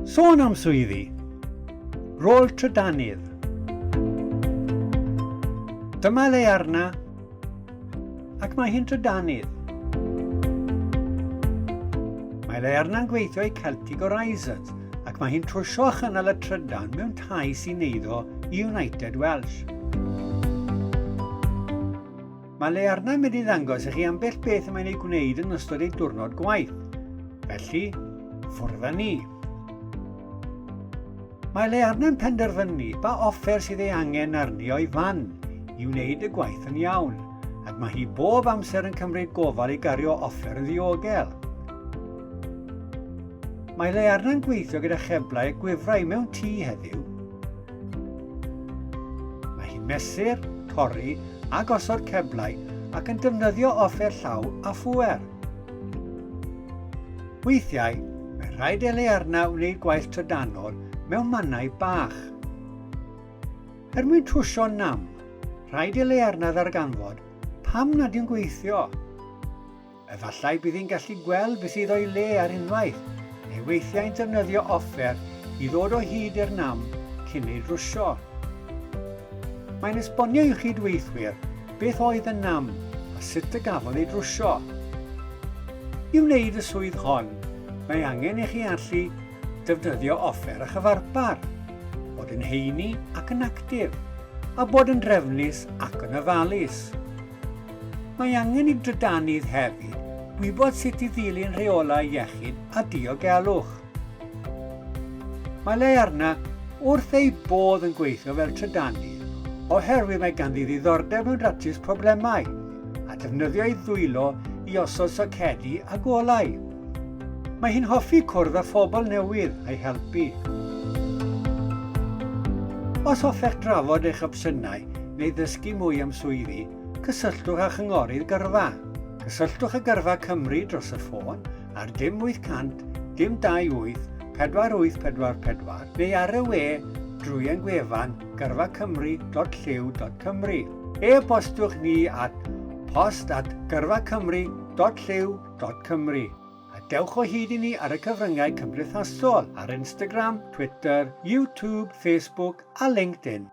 Sôn am swyddi. Rôl Trydanydd. Dyma le arna, ac mae hi'n Trydanydd. Mae le arna'n gweithio i Celtic Horizons, ac mae hi'n trwsio chynnal y trydan mewn tai sy'n neiddo i United Welsh. Mae le arna'n mynd i ddangos i chi ambell beth y mae'n ei gwneud yn ystod ei diwrnod gwaith. Felly, ffwrdd â ni. Mae le arna'n penderfynu ba offer sydd ei angen arni o'i fan i wneud y gwaith yn iawn, ac mae hi bob amser yn cymryd gofal i gario offer yn ddiogel. Mae le arna'n gweithio gyda cheblau gwifrau mewn tŷ heddiw. Mae hi'n mesur, torri a gosod ceblau ac yn defnyddio offer llaw a phwer. Weithiau, mae rhaid le arna wneud gwaith trydanol mewn mannau bach. Mwyn trwsio nam, rhaid le arna ddarganfod pam nad yw'n gweithio. Efallai bydd hi'n gallu gweld beth sydd o'i le ar unwaith, neu weithiau'n defnyddio offer i ddod o hyd i'r nam cyn ei drwsio. Mae'n esbonio i'w chydweithwyr beth oedd y nam a sut y gafodd ei drwsio. I wneud y swydd hon, mae angen i chi allu defnyddio offer a chyfarpar, bod yn heini ac yn actif, a bod yn drefnus ac yn ofalus. Mae angen i Trydanydd hefyd gwybod sut i ddilyn rheolau iechyd a diogelwch. Mae le arna wrth ei bodd yn gweithio fel Trydanydd oherwydd mae ganddi ddiddordeb mewn datrys problemau a defnyddio ei ddwylo i osod socedi a golau. Mae hi'n hoffi cwrdd â phobl newydd a'i helpu. Os hoffech drafod eich opsiynau neu ddysgu mwy am swyddi, cysylltwch â chynghorydd gyrfa. Cysylltwch y Gyrfa Cymru dros y ffôn ar 0800 528 4844 neu ar y we drwy ein gwefan gyrfacymru.lliw.cymru. E-bostwch ni at post@gyrfacymru.lliw.cymru. A dewch o hyd I ni ar y cyfryngau cymdeithasol ar Instagram, Twitter, YouTube, Facebook a LinkedIn.